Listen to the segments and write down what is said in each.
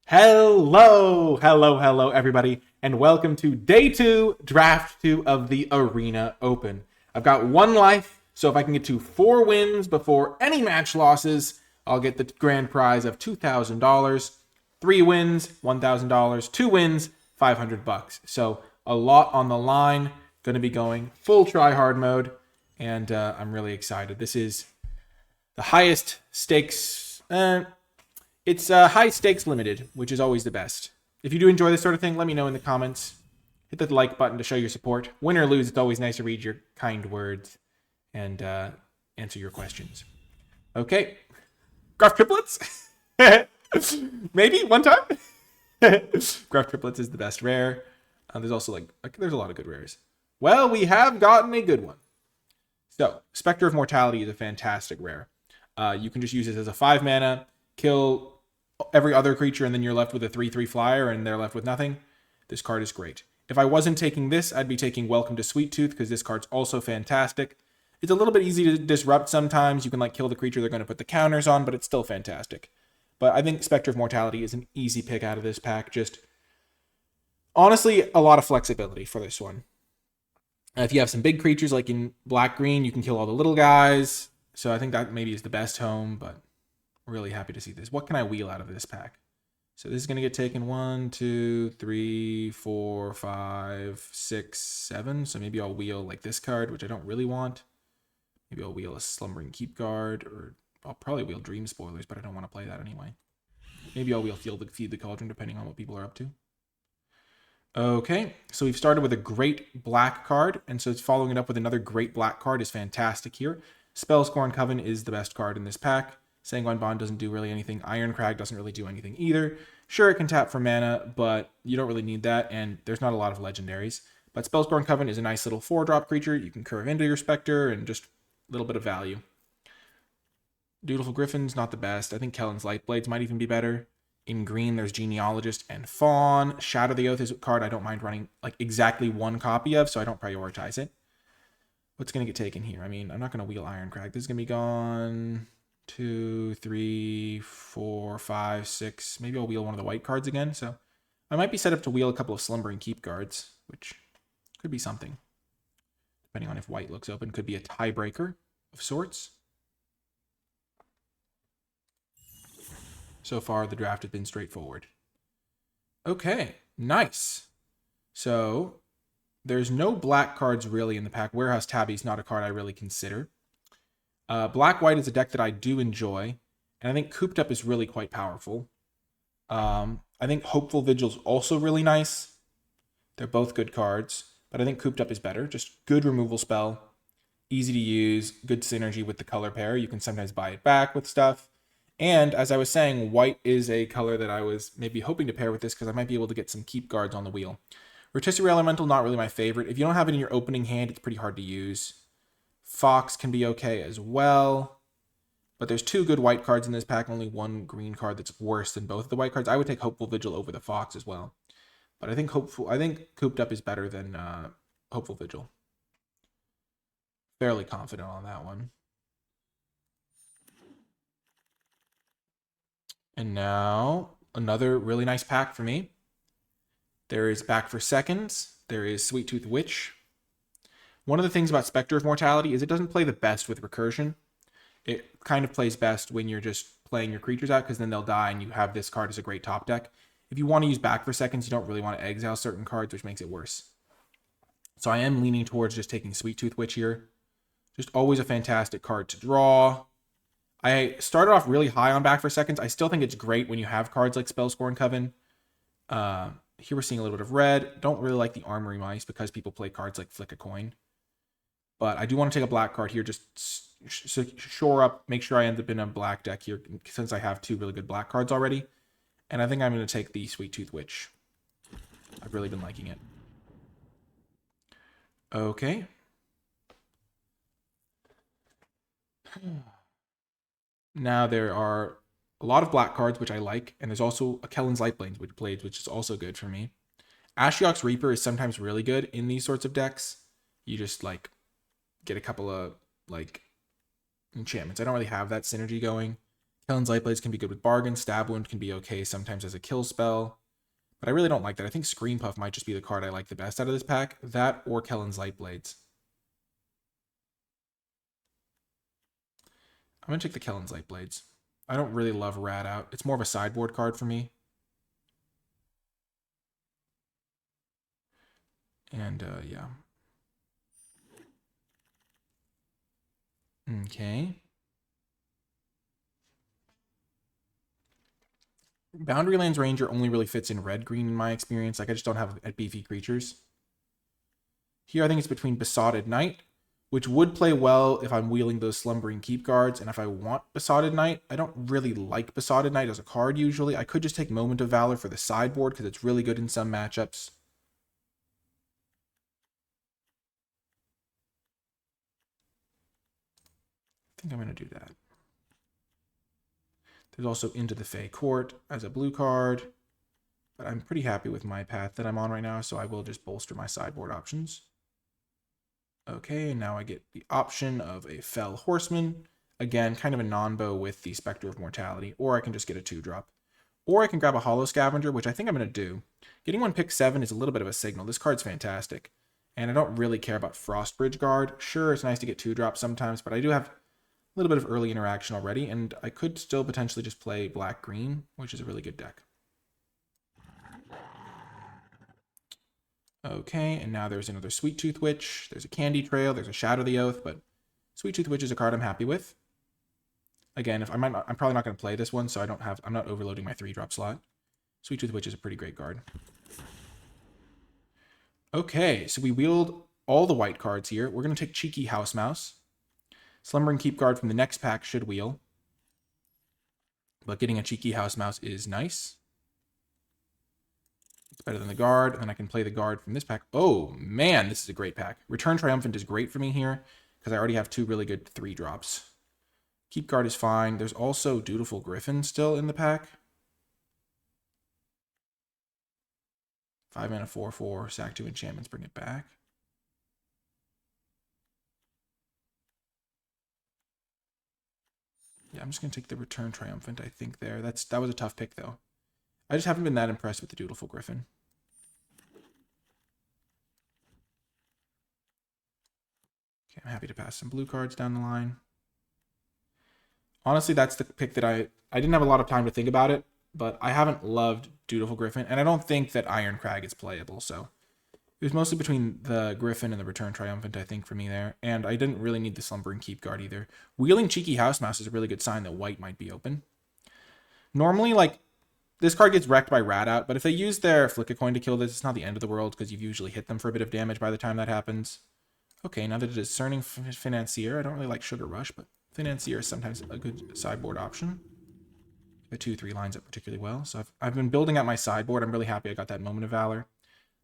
Hello, everybody, and welcome to day 2, draft 2 of the Arena Open. I've got 1 life, so if I can get to 4 wins before any match losses, I'll get the grand prize of $2,000. 3 wins, $1,000. 2 wins, $500. So a lot on the line. Going to be going full try-hard mode, and I'm really excited. This is the highest stakes. It's high stakes limited, which is always the best. If you do enjoy this sort of thing, let me know in the comments. Hit the like button to show your support. Win or lose, it's always nice to read your kind words and answer your questions. Okay. Graph triplets? Maybe one time? Graph triplets is the best rare. There's also there's a lot of good rares. Well, we have gotten a good one. So, Spectre of Mortality is a fantastic rare. You can just use it as a 5 mana, kill every other creature, and then you're left with a 3/3 flyer, and they're left with nothing. This card is great. If I wasn't taking this, I'd be taking Welcome to Sweet Tooth, because this card's also fantastic. It's a little bit easy to disrupt sometimes. You can kill the creature they're going to put the counters on, but it's still fantastic. But I think Spectre of Mortality is an easy pick out of this pack. Just, honestly, a lot of flexibility for this one. If you have some big creatures, like in black-green, you can kill all the little guys. So I think that maybe is the best home, but really happy to see this. What can I wheel out of this pack? So this is going to get taken 1, 2, 3, 4, 5, 6, 7. So maybe I'll wheel this card, which I don't really want. Maybe I'll wheel a Slumbering Keep Guard, or I'll probably wheel Dream Spoilers, but I don't want to play that anyway. Maybe I'll wheel Feed the Cauldron, depending on what people are up to. Okay, so we've started with a great black card, and so it's following it up with another great black card is fantastic here. Spellscorn Coven is the best card in this pack. Sanguine Bond doesn't do really anything. Ironcrag doesn't really do anything either. Sure, it can tap for mana, but you don't really need that, and there's not a lot of legendaries. But Spellscorn Coven is a nice little 4-drop creature. You can curve into your Spectre, and just a little bit of value. Dutiful Griffin's not the best. I think Kellen's Lightblades might even be better. In green, there's Genealogist and Fawn. Shadow the Oath is a card I don't mind running exactly 1 copy of, so I don't prioritize it. What's going to get taken here? I mean, I'm not going to wheel Ironcrag. This is going to be gone. 2, 3, 4, 5, 6. Maybe I'll wheel one of the white cards again. So I might be set up to wheel a couple of Slumbering Keep Guards, which could be something. Depending on if white looks open, could be a tiebreaker of sorts. So far, the draft has been straightforward. Okay, nice. So there's no black cards really in the pack. Warehouse Tabby's not a card I really consider. Black-White is a deck that I do enjoy, and I think Cooped Up is really quite powerful. I think Hopeful Vigil's also really nice. They're both good cards, but I think Cooped Up is better. Just good removal spell, easy to use, good synergy with the color pair. You can sometimes buy it back with stuff. And as I was saying, white is a color that I was maybe hoping to pair with this because I might be able to get some keep guards on the wheel. Rotisserie Elemental, not really my favorite. If you don't have it in your opening hand, it's pretty hard to use. Fox can be okay as well. But there's 2 good white cards in this pack, only 1 green card that's worse than both of the white cards. I would take Hopeful Vigil over the Fox as well. But I think Cooped Up is better than Hopeful Vigil. Fairly confident on that one. And now, another really nice pack for me. There is Back for Seconds. There is Sweet Tooth Witch. One of the things about Spectre of Mortality is it doesn't play the best with recursion. It kind of plays best when you're just playing your creatures out, because then they'll die and you have this card as a great top deck. If you want to use Back for Seconds, you don't really want to exile certain cards, which makes it worse. So I am leaning towards just taking Sweet Tooth Witch here. Just always a fantastic card to draw. I started off really high on Back for Seconds. I still think it's great when you have cards like Spellscorn Coven. Here we're seeing a little bit of red. Don't really like the Armory Mice because people play cards like Flick a Coin. But I do want to take a black card here, just shore up, make sure I end up in a black deck here, since I have 2 really good black cards already. And I think I'm going to take the Sweet Tooth Witch. I've really been liking it. Okay. Now there are a lot of black cards, which I like, and there's also a Kellen's Lightblades, which is also good for me. Ashiok's Reaper is sometimes really good in these sorts of decks. You just get a couple of enchantments. I don't really have that synergy going. Kellen's Lightblades can be good with bargains. Stab Wound can be okay sometimes as a kill spell. But I really don't like that. I think Screen Puff might just be the card I like the best out of this pack. That or Kellen's Lightblades. I'm going to take the Kellen's Lightblades. I don't really love Rat Out. It's more of a sideboard card for me. And, yeah. Okay. Boundary Lands Ranger only really fits in red-green in my experience. Like, I just don't have beefy creatures. Here, I think it's between Besotted Knight, which would play well if I'm wheeling those Slumbering Keep cards, and if I want Besotted Knight. I don't really like Besotted Knight as a card usually. I could just take Moment of Valor for the sideboard, because it's really good in some matchups. I think I'm going to do that. There's also Into the Fey Court as a blue card, but I'm pretty happy with my path that I'm on right now, so I will just bolster my sideboard options. Okay, and now I get the option of a Fell Horseman. Again, kind of a non-bow with the Spectre of Mortality, or I can just get a 2-drop. Or I can grab a Hollow Scavenger, which I think I'm going to do. Getting one pick 7 is a little bit of a signal. This card's fantastic. And I don't really care about Frostbridge Guard. Sure, it's nice to get 2-drops sometimes, but I do have a little bit of early interaction already, and I could still potentially just play black-green, which is a really good deck. Okay, and now there's another Sweet Tooth Witch. There's a Candy Trail. There's a Shadow the Oath, but Sweet Tooth Witch is a card I'm happy with. Again, I'm probably not going to play this one, so I'm not overloading my 3-drop slot. Sweet Tooth Witch is a pretty great card. Okay, so we wheeled all the white cards here. We're going to take Cheeky House Mouse. Slumbering Keep card from the next pack should wheel, but getting a Cheeky House Mouse is nice. It's better than the guard, and then I can play the guard from this pack. Oh, man, this is a great pack. Return Triumphant is great for me here, because I already have 2 really good 3-drops. Keep guard is fine. There's also Dutiful Griffin still in the pack. 5 mana 4/4, sack 2 enchantments, bring it back. Yeah, I'm just going to take the Return Triumphant, I think, there. That was a tough pick, though. I just haven't been that impressed with the Dutiful Griffin. Okay, I'm happy to pass some blue cards down the line. Honestly, that's the pick that I didn't have a lot of time to think about it, but I haven't loved Dutiful Griffin, and I don't think that Iron Crag is playable, so it was mostly between the Griffin and the Return Triumphant, I think, for me there, and I didn't really need the Slumbering Keep guard either. Wheeling Cheeky House Mouse is a really good sign that white might be open. Normally, like, this card gets wrecked by Rat Out, but if they use their Flick a Coin to kill this, it's not the end of the world, because you've usually hit them for a bit of damage by the time that happens. Okay, now that it is Discerning Financier, I don't really like Sugar Rush, but Financier is sometimes a good sideboard option. The 2/3 lines up particularly well. So I've been building out my sideboard. I'm really happy I got that Moment of Valor.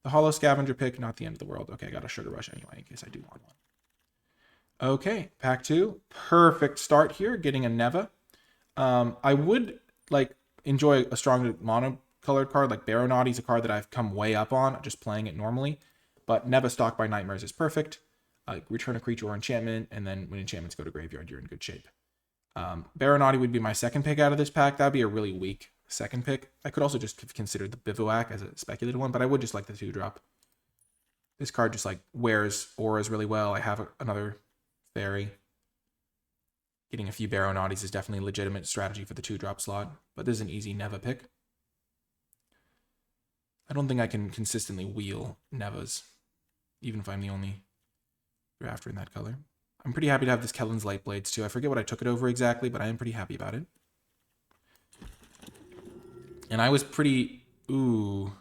The Hollow Scavenger pick, not the end of the world. Okay, I got a Sugar Rush anyway, in case I do want one. Okay, pack 2. Perfect start here, getting a Neva. I would enjoy a strong mono-colored card, like Baronaughty is a card that I've come way up on, just playing it normally. But Neva Stalked by Nightmares is perfect. Return a creature or enchantment, and then when enchantments go to graveyard, you're in good shape. Baronaughty would be my second pick out of this pack. That'd be a really weak second pick. I could also just have considered the Bivouac as a speculative one, but I would just like the 2-drop. This card just wears auras really well. I have another fairy. Getting a few Baronaughties is definitely a legitimate strategy for the 2-drop slot, but this is an easy Neva pick. I don't think I can consistently wheel Nevas, even if I'm the only drafter in that color. I'm pretty happy to have this Kellen's Lightblades too. I forget what I took it over exactly, but I am pretty happy about it. And I was pretty... Ooh.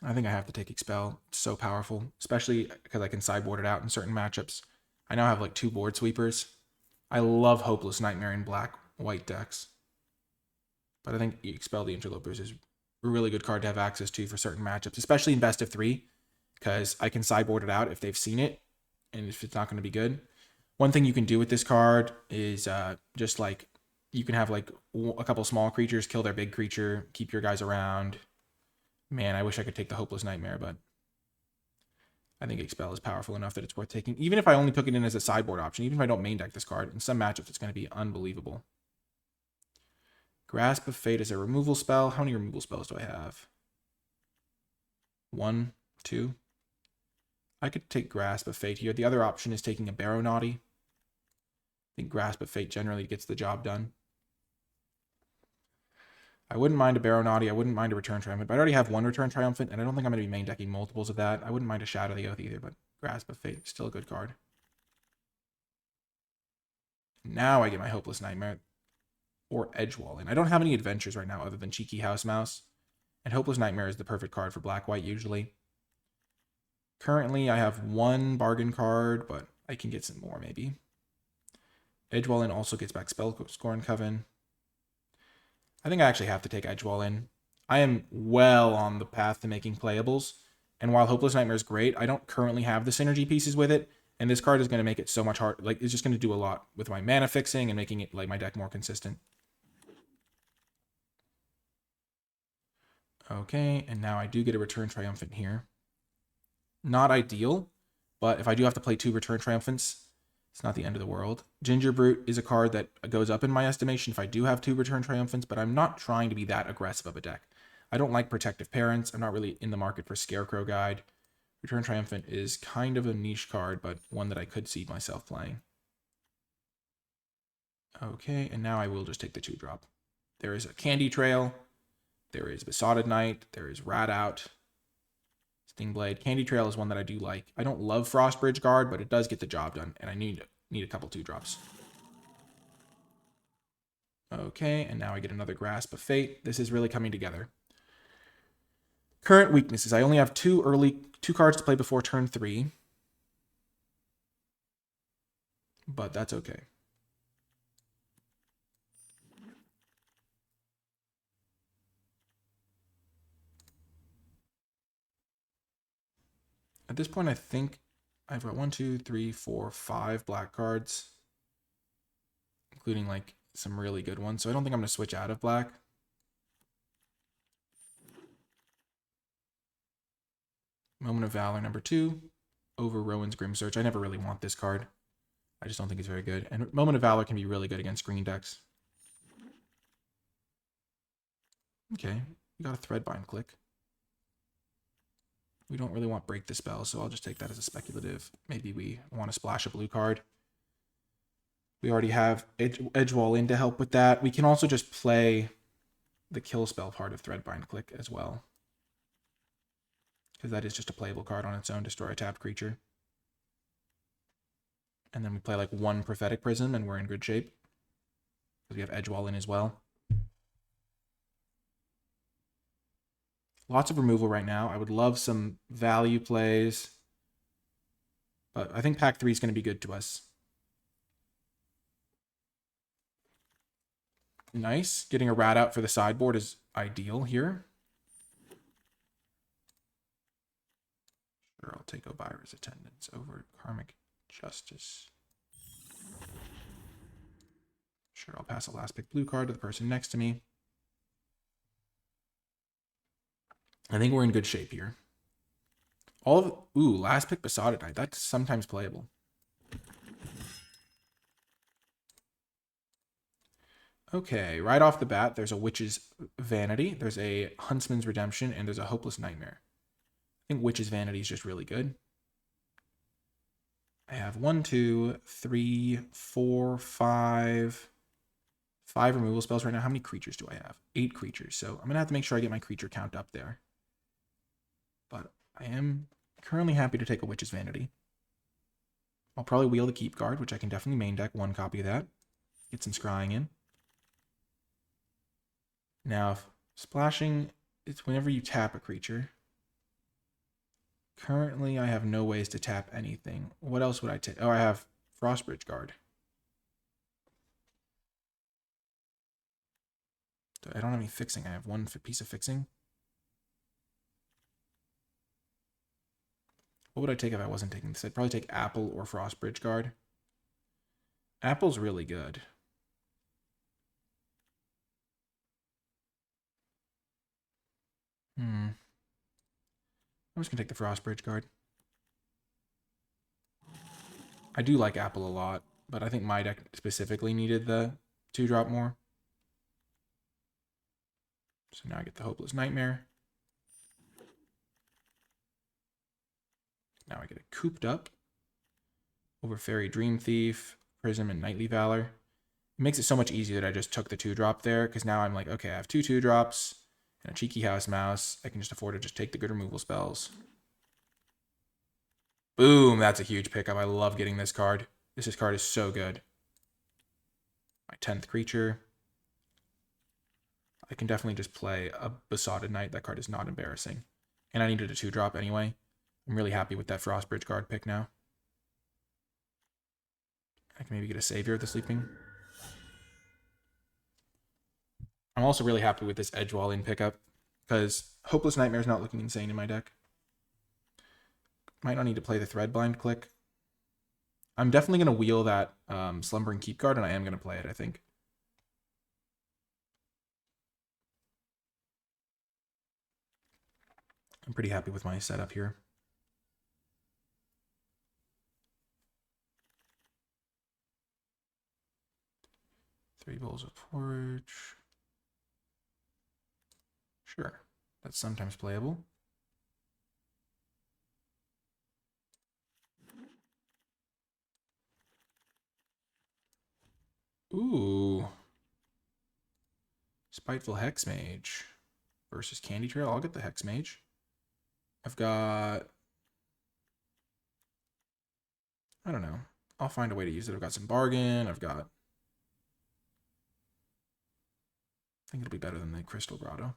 I think I have to take Expel. It's so powerful, especially because I can sideboard it out in certain matchups. I now have 2 board sweepers. I love Hopeless Nightmare in black-white decks. But I think Expel the Interlopers is a really good card to have access to for certain matchups, especially in best of 3. Because I can sideboard it out if they've seen it, and if it's not going to be good. One thing you can do with this card is you can have a couple small creatures kill their big creature, keep your guys around. Man, I wish I could take the Hopeless Nightmare, but I think Expel is powerful enough that it's worth taking. Even if I only took it in as a sideboard option, even if I don't main deck this card, in some matchups it's going to be unbelievable. Grasp of Fate is a removal spell. How many removal spells do I have? 1, 2. I could take Grasp of Fate here. The other option is taking a Baronaughty. I think Grasp of Fate generally gets the job done. I wouldn't mind a Baronaughty. I wouldn't mind a Return Triumphant. But I already have one Return Triumphant, and I don't think I'm going to be main decking multiples of that. I wouldn't mind a Shadow the Oath either, but Grasp of Fate, still a good card. Now I get my Hopeless Nightmare or Edgewall in. I don't have any adventures right now other than Cheeky House Mouse, and Hopeless Nightmare is the perfect card for black-white usually. Currently, I have one bargain card, but I can get some more maybe. Edgewall in also gets back Spellscorn Coven. I think I actually have to take Edgewall in. I am well on the path to making playables, and while Hopeless Nightmare is great, I don't currently have the synergy pieces with it, and this card is going to make it so much hard. Like, it's just going to do a lot with my mana fixing and making it, like, my deck more consistent. Okay, and now I do get a Return Triumphant here. Not ideal, but if I do have to play 2 Return Triumphants, it's not the end of the world. Ginger Brute is a card that goes up in my estimation if I do have 2 Return Triumphants, but I'm not trying to be that aggressive of a deck. I don't like Protective Parents. I'm not really in the market for Scarecrow Guide. Return Triumphant is kind of a niche card, but one that I could see myself playing. Okay, and now I will just take the 2-drop. There is a Candy Trail. There is Besotted Knight. There is Rat Out. Stingblade. Candy Trail is one that I do like. I don't love Frostbridge Guard, but it does get the job done, and I need a couple 2-drops. Okay, and now I get another Grasp of Fate. This is really coming together. Current weaknesses. I only have 2 cards to play before turn 3. But that's okay. At this point, I think I've got 1, 2, 3, 4, 5 black cards, including like some really good ones. So I don't think I'm going to switch out of black. Moment of Valor number 2 over Rowan's Grim Search. I never really want this card. I just don't think it's very good. And Moment of Valor can be really good against green decks. Okay, we got a Threadbind click. We don't really want Break the Spell, so I'll just take that as a speculative. Maybe we want to splash a blue card. We already have Edgewall in to help with that. We can also just play the kill spell part of Threadbind click as well, because that is just a playable card on its own, destroy a tapped creature. And then we play like 1 Prophetic Prism and we're in good shape, because we have Edgewall in as well. Lots of removal right now. I would love some value plays, but I think pack 3 is going to be good to us. Nice. Getting a Rat Out for the sideboard is ideal here. Sure, I'll take Obira's Attendance over Karmic Justice. Sure, I'll pass a last pick blue card to the person next to me. I think we're in good shape here. Last pick Besotted Knight. That's sometimes playable. Okay, right off the bat, there's a Witch's Vanity, there's a Huntsman's Redemption, and there's a Hopeless Nightmare. I think Witch's Vanity is just really good. I have 1, 2, 3, 4, 5 removal spells right now. How many creatures do I have? 8 creatures. So I'm going to have to make sure I get my creature count up there. But I am currently happy to take a Witch's Vanity. I'll probably wheel the Keep card, which I can definitely main deck 1 copy of that. Get some scrying in. Now, if splashing, it's whenever you tap a creature. Currently, I have no ways to tap anything. What else would I take? Oh, I have Frostbridge Guard. I don't have any fixing. I have 1 piece of fixing. What would I take if I wasn't taking this? I'd probably take Apple or Frostbridge Guard. Apple's really good. I'm just going to take the Frostbridge Guard. I do like Apple a lot, but I think my deck specifically needed the 2-drop more. So now I get the Hopeless Nightmare. Now I get a Cooped Up over Fairy Dream Thief, Prism, and Knightly Valor. It makes it so much easier that I just took the 2-drop there, because now I'm like, okay, I have 2 2-drops and a Cheeky House Mouse. I can just afford to just take the good removal spells. Boom, that's a huge pickup. I love getting this card. This card is so good. My 10th creature. I can definitely just play a Besotted Knight. That card is not embarrassing. And I needed a 2-drop anyway. I'm really happy with that Frostbridge card pick now. I can maybe get a Savior of the Sleeping. I'm also really happy with this Edgewall in pickup, because Hopeless Nightmare is not looking insane in my deck. Might not need to play the Threadblind click. I'm definitely going to wheel that Slumbering Keep card, and I am going to play it, I think. I'm pretty happy with my setup here. Three Bowls of Porridge. Sure, that's sometimes playable. Ooh. Spiteful Hexmage versus Candy Trail. I'll get the Hexmage. I've got... I don't know. I'll find a way to use it. I've got some Bargain. I've got... I think it'll be better than the Crystal Grotto.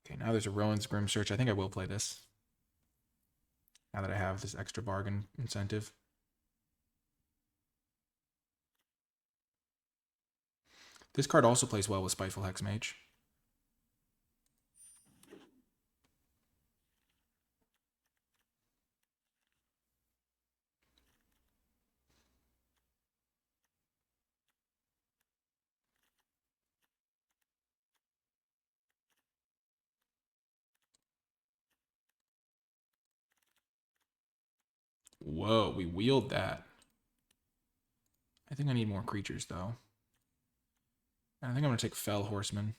Okay, now there's a Rowan's Grim Search. I think I will play this, now that I have this extra bargain incentive. This card also plays well with Spiteful Hexmage. Whoa, we wheeled that. I think I need more creatures, though. I think I'm going to take Fell Horseman.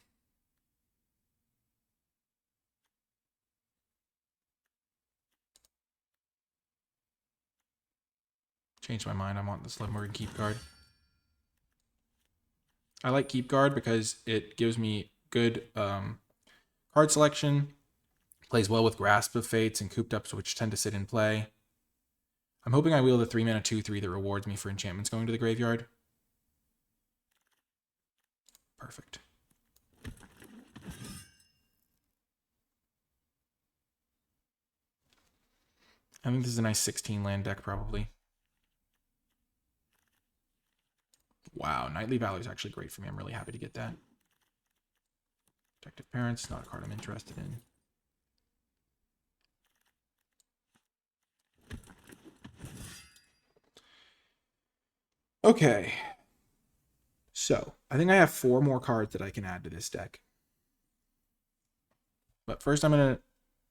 Changed my mind. I want the Slumbering Keep card. I like Keep Guard because it gives me good card selection. Plays well with Grasp of Fates and Cooped Ups, which tend to sit in play. I'm hoping I wheel the 3-mana 2/3 that rewards me for enchantments going to the graveyard. Perfect. I think this is a nice 16 land deck, probably. Wow, Knightly Valor is actually great for me. I'm really happy to get that. Protective Parents, not a card I'm interested in. Okay. So, I think I have 4 more cards that I can add to this deck. But first I'm going to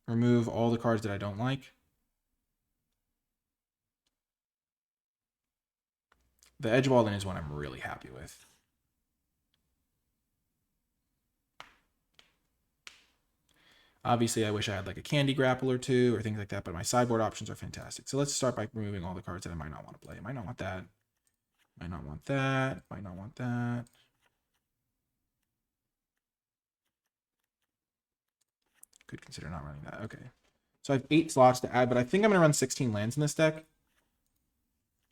remove all the cards that I don't like. The Edgewall in is one I'm really happy with. Obviously, I wish I had like a Candy Grapple or 2 or things like that, but my sideboard options are fantastic. So let's start by removing all the cards that I might not want to play. I might not want that. Might not want that. Might not want that. Could consider not running that. Okay. So I have 8 slots to add, but I think I'm going to run 16 lands in this deck.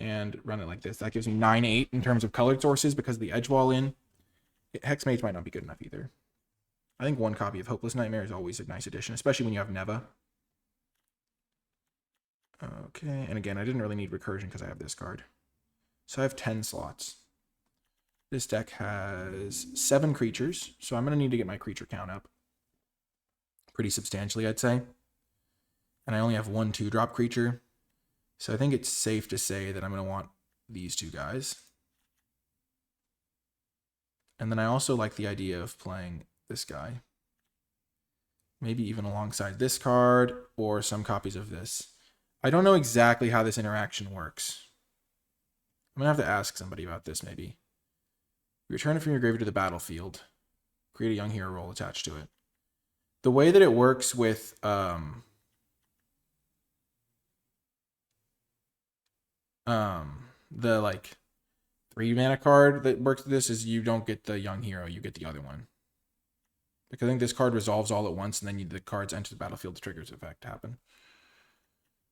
And run it like this. That gives me 9/8 in terms of colored sources because of the Edgewall in. Hexmage might not be good enough either. I think 1 copy of Hopeless Nightmare is always a nice addition, especially when you have Neva. Okay, and again, I didn't really need Recursion because I have this card. So I have 10 slots. This deck has 7 creatures, so I'm going to need to get my creature count up pretty substantially, I'd say. And I only have 1 2-drop creature, so I think it's safe to say that I'm going to want these 2 guys. And then I also like the idea of playing this guy. Maybe even alongside this card or some copies of this. I don't know exactly how this interaction works. I'm going to have to ask somebody about this maybe. Return it from your graveyard to the battlefield. Create a young hero role attached to it. The way that it works with the like 3 mana card that works with this is you don't get the young hero, you get the other one. Because I think this card resolves all at once, and then the cards enter the battlefield, the triggers effect happen.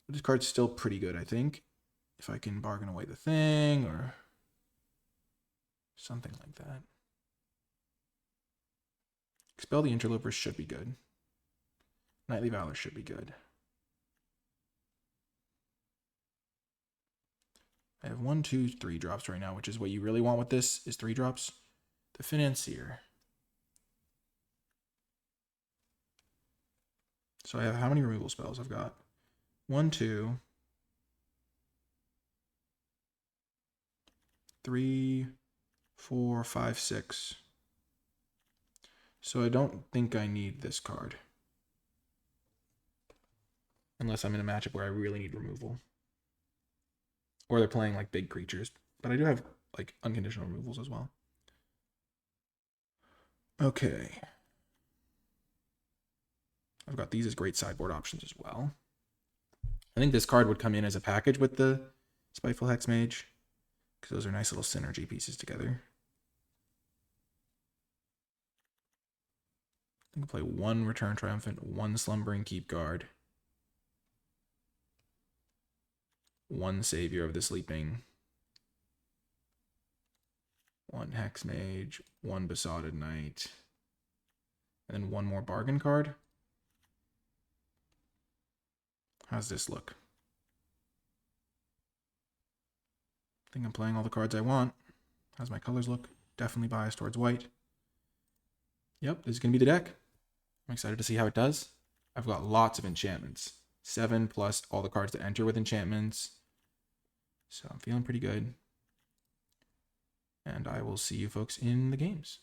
But this card's still pretty good, I think. If I can bargain away the thing or something like that. Expel the Interlopers should be good. Knightly Valor should be good. I have 1, 2, 3 drops right now, which is what you really want with this, is 3 drops. The Financier. So I have how many removal spells? I've got 1, 2, 3, 4, 5, 6. So I don't think I need this card. Unless I'm in a matchup where I really need removal. Or they're playing like big creatures. But I do have like unconditional removals as well. Okay. I've got these as great sideboard options as well. I think this card would come in as a package with the Spiteful Hexmage, because those are nice little synergy pieces together. I think I'll play 1 Return Triumphant, 1 Slumbering Keep Guard, 1 Savior of the Sleeping, 1 Hexmage, 1 Besotted Knight, and then 1 more bargain card. How's this look? I think I'm playing all the cards I want. How's my colors look? Definitely biased towards white. Yep, this is going to be the deck. I'm excited to see how it does. I've got lots of enchantments. 7 plus all the cards that enter with enchantments. So I'm feeling pretty good. And I will see you folks in the games.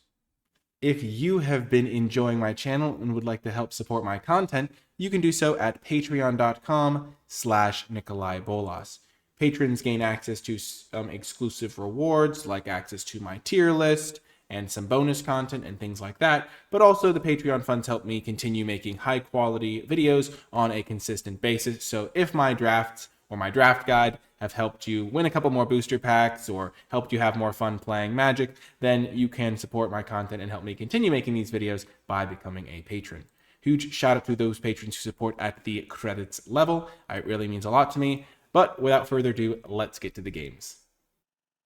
If you have been enjoying my channel and would like to help support my content, you can do so at patreon.com/NicolaiBolas. Patrons gain access to some exclusive rewards, like access to my tier list and some bonus content and things like that. But also the Patreon funds help me continue making high quality videos on a consistent basis. So if my drafts or my draft guide have helped you win a couple more booster packs or helped you have more fun playing Magic, then you can support my content and help me continue making these videos by becoming a patron. Huge shout out to those patrons who support at the credits level. It really means a lot to me. But without further ado, let's get to the games.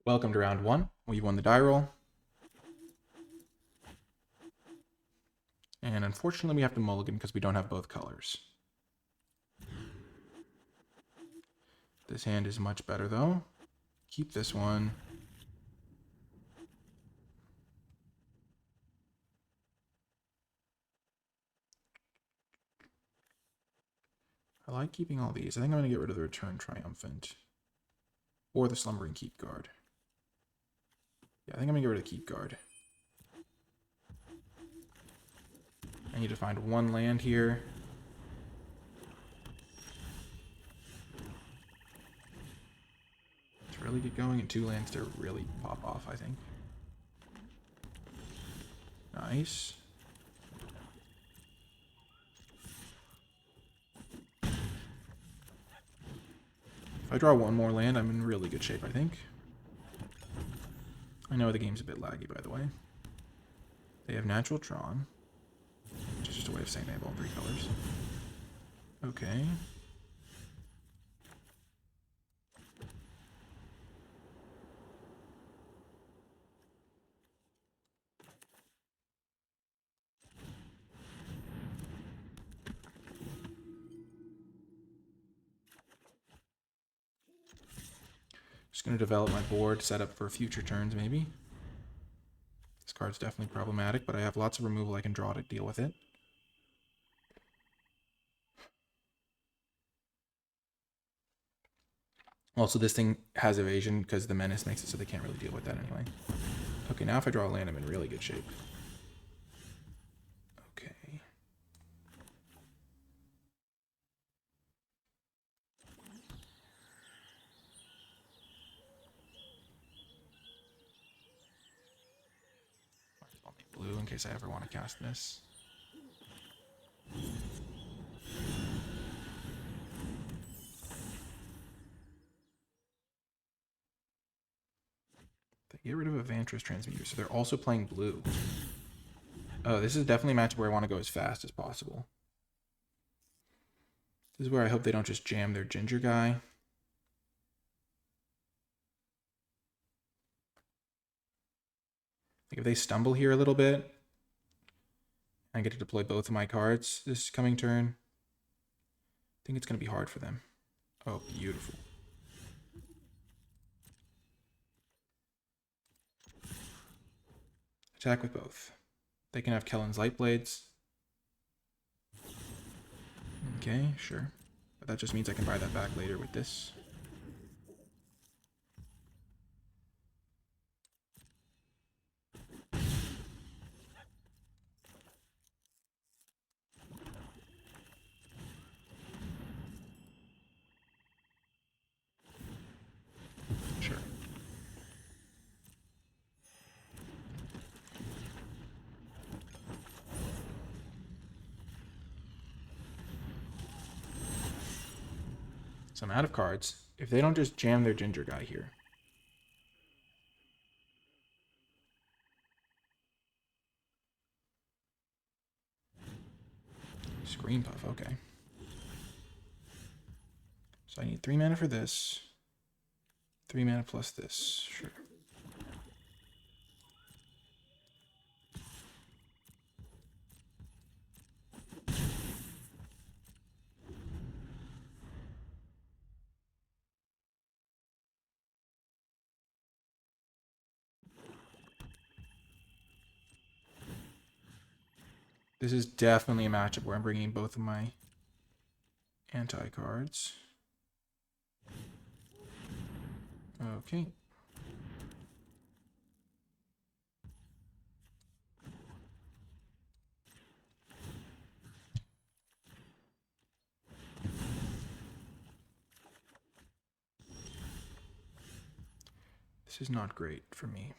Welcome to round 1. We won the die roll. And unfortunately, we have to mulligan because we don't have both colors. This hand is much better, though. Keep this one. I like keeping all these. I think I'm going to get rid of the Return Triumphant. Or the Slumbering Keep Guard. Yeah, I think I'm going to get rid of the Keep Guard. I need to find 1 land here. To really get going, and 2 lands to really pop off, I think. Nice. If I draw 1 more land, I'm in really good shape, I think. I know the game's a bit laggy, by the way. They have Natural Tron, which is just a way of saying they have all 3 colors. Okay. Just going to develop my board, set up for future turns, maybe. This card's definitely problematic, but I have lots of removal I can draw to deal with it. Also, this thing has evasion because the Menace makes it so they can't really deal with that anyway. Okay, now if I draw a land, I'm in really good shape. Okay. in case I ever want to cast this. They get rid of a Vantress Transmuter, so they're also playing blue. Oh, this is definitely a matchup where I want to go as fast as possible. This is where I hope they don't just jam their Ginger guy. Like if they stumble here a little bit, I get to deploy both of my cards this coming turn. I think it's going to be hard for them. Oh, beautiful. Attack with both. They can have Kellen's Light Blades. Okay, sure. But that just means I can buy that back later with this. Sure. So I'm out of cards. If they don't just jam their Ginger guy here. Screen Puff, okay. So I need 3 mana for this. 3 mana plus this, sure. This is definitely a matchup where I'm bringing both of my anti-cards. Okay. This is not great for me.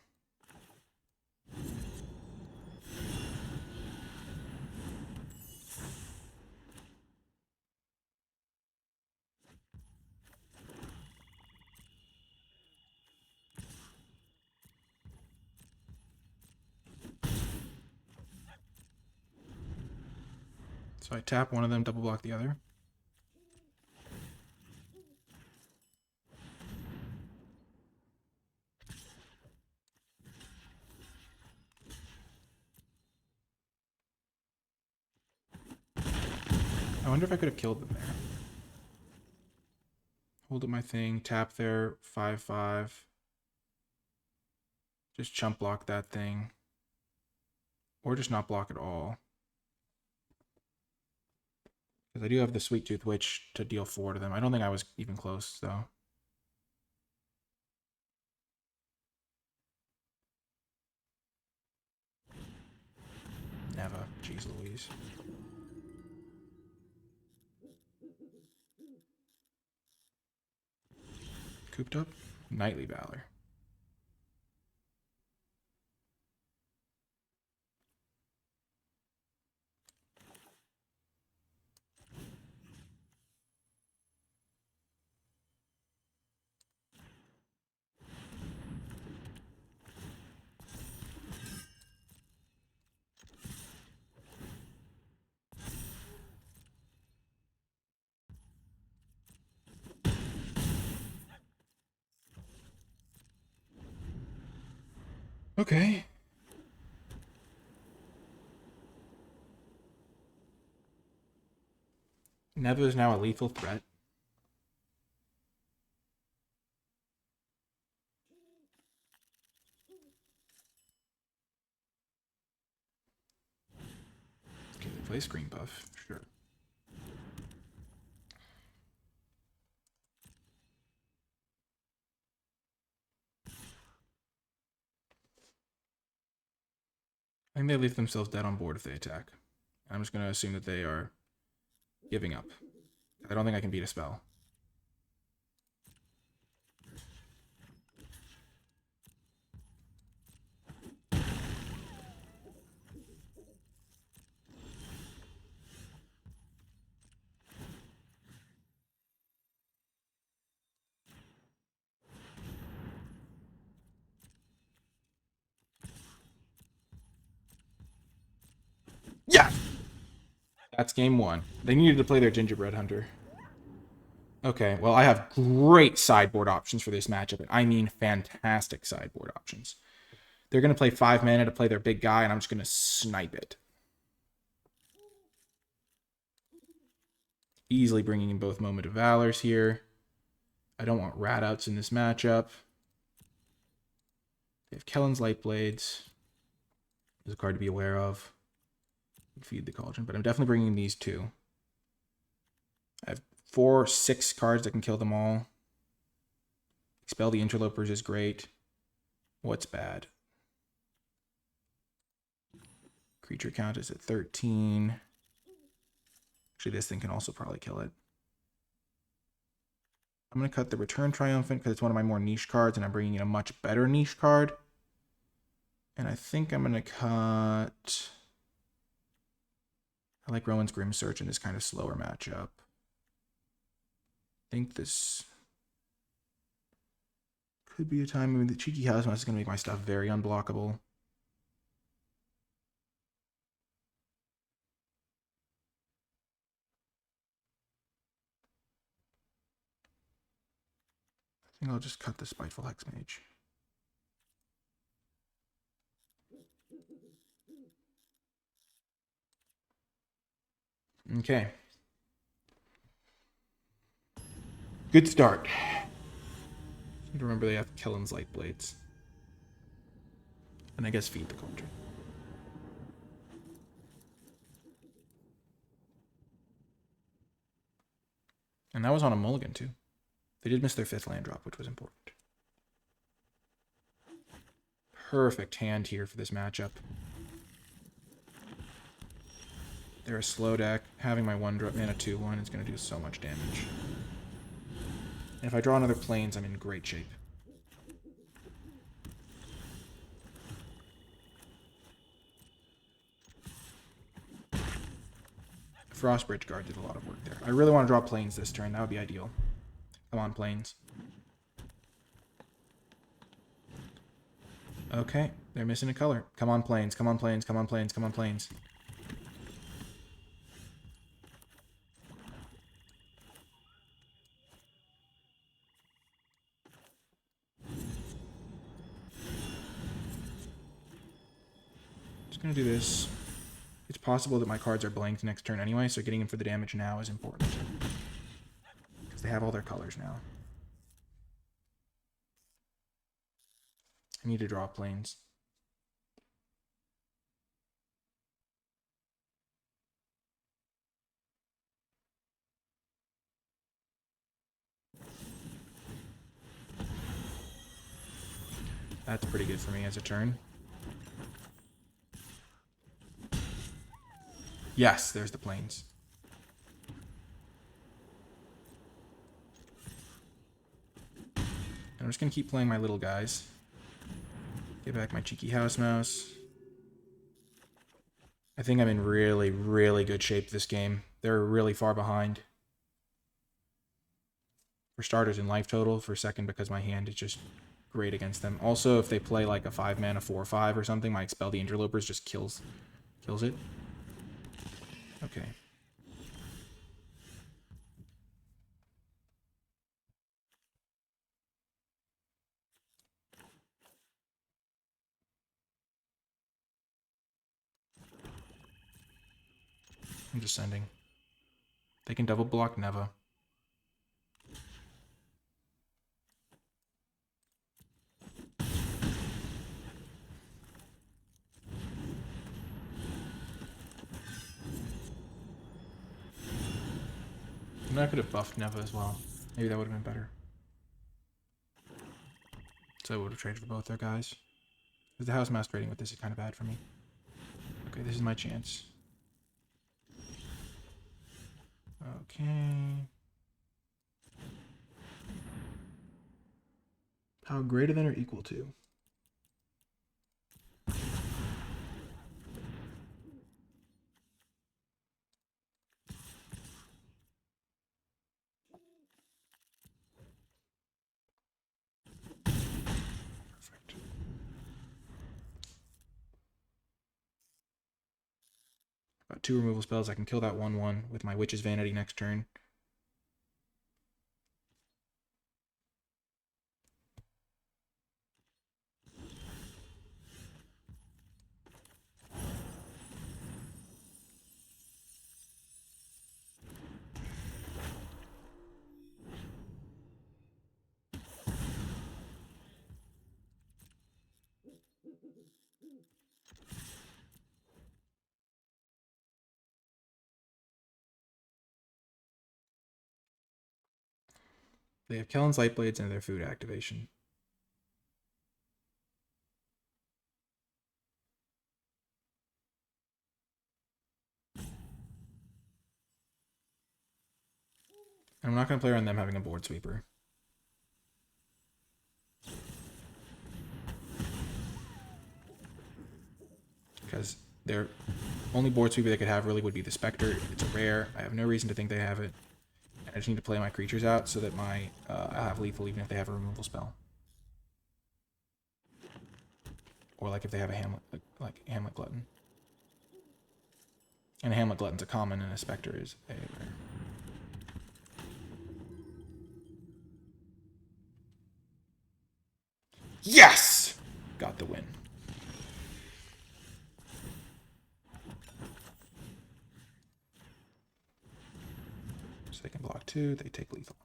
So I tap one of them, double block the other. I wonder if I could have killed them there. Hold up my thing, tap there, 5/5. Just chump block that thing. Or just not block at all. Because I do have the Sweet Tooth Witch to deal 4 to them. I don't think I was even close, though. Never. Jeez Louise. Cooped up? Knightly Valor. Okay. Neva is now a lethal threat. Okay, they play Screen Puff. Sure. I think they leave themselves dead on board if they attack. I'm just going to assume that they are giving up. I don't think I can beat a spell. Yeah! That's game one. They needed to play their Gingerbread Hunter. Okay, well, I have great sideboard options for this matchup. I mean fantastic sideboard options. They're going to play 5 mana to play their big guy, and I'm just going to snipe it. Easily bringing in both Moment of Valors here. I don't want rat outs in this matchup. They have Kellen's Lightblades. There's a card to be aware of. Feed the Cauldron, but I'm definitely bringing these two. I have 6 cards that can kill them all. Expel the Interlopers is great. What's bad? Creature count is at 13. Actually, this thing can also probably kill it. I'm going to cut the Return Triumphant because it's one of my more niche cards, and I'm bringing in a much better niche card. And I think I'm going to cut... I like Rowan's Grim Search in this kind of slower matchup. I think this could be a time. I mean, the Cheeky House Mouse is going to make my stuff very unblockable. I think I'll just cut the Spiteful Hexmage. Okay. Good start. Remember, they have Kellen's Lightblades. And I guess Feed the Cauldron. And that was on a mulligan, too. They did miss their 5th land drop, which was important. Perfect hand here for this matchup. They're a slow deck. Having my 1-drop mana 2/1 is going to do so much damage. And if I draw another Plains, I'm in great shape. Frostbridge Guard did a lot of work there. I really want to draw Plains this turn. That would be ideal. Come on, Plains. Okay, they're missing a color. Come on, Plains. Come on, Plains. Come on, Plains. Come on, Plains. Just gonna do this. It's possible that my cards are blanked next turn anyway, so getting in for the damage now is important. Because they have all their colors now. I need to draw Plains. That's pretty good for me as a turn. Yes, there's the Plains. And I'm just going to keep playing my little guys. Get back my Cheeky House Mouse. I think I'm in really, really good shape this game. They're really far behind. For starters in life total, for second because my hand is just great against them. Also, if they play like a 5-mana 4/5 or something, my Expel the Interlopers just kills it. Okay. I'm just sending. They can double block Neva. And I could have buffed Neva as well. Maybe that would have been better. So I would have traded for both their guys. Because the House Mouse trading with this is kind of bad for me. Okay, this is my chance. Okay. Power greater than or equal to? Perfect. Got 2 removal spells. I can kill that 1/1 with my Witch's Vanity next turn. They have Kellen's Lightblades and their food activation. I'm not going to play around them having a board sweeper. Because their only board sweeper they could have really would be the Spectre. It's a rare. I have no reason to think they have it. I just need to play my creatures out so that my I'll have lethal even if they have a removal spell. Or like if they have a Hamlet, like Hamlet Glutton. And a Hamlet Glutton's a common and a Spectre is a rare. Yes! Got the win. So they can block 2, they take lethal.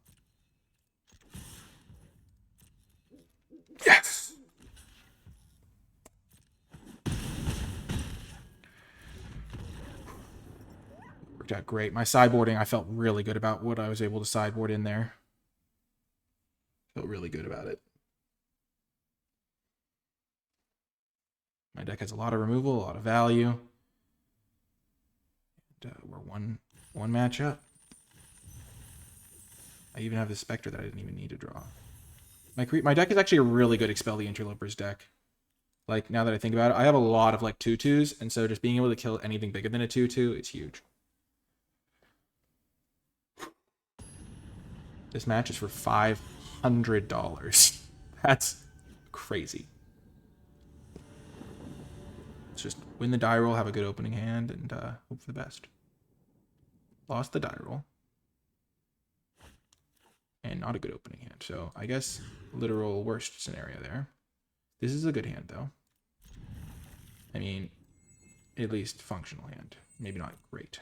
Yes! Worked out great. My sideboarding, I felt really good about what I was able to sideboard in there. Felt really good about it. My deck has a lot of removal, a lot of value. And, we're one match up. I even have the Spectre that I didn't even need to draw. My deck is actually a really good Expel the Interlopers deck. Like, now that I think about it, I have a lot of, like, 2/2s, and so just being able to kill anything bigger than a 2/2 is huge. This match is for $500. That's crazy. Let's just win the die roll, have a good opening hand, and hope for the best. Lost the die roll. And not a good opening hand. So I guess literal worst scenario there. This is a good hand, though. I mean, at least functional hand. Maybe not great.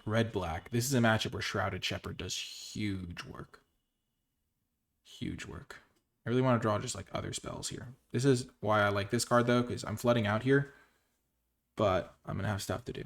Red-black. This is a matchup where Shrouded Shepherd does huge work. Huge work. I really want to draw just like other spells here. This is why I like this card though, because I'm flooding out here, but I'm going to have stuff to do.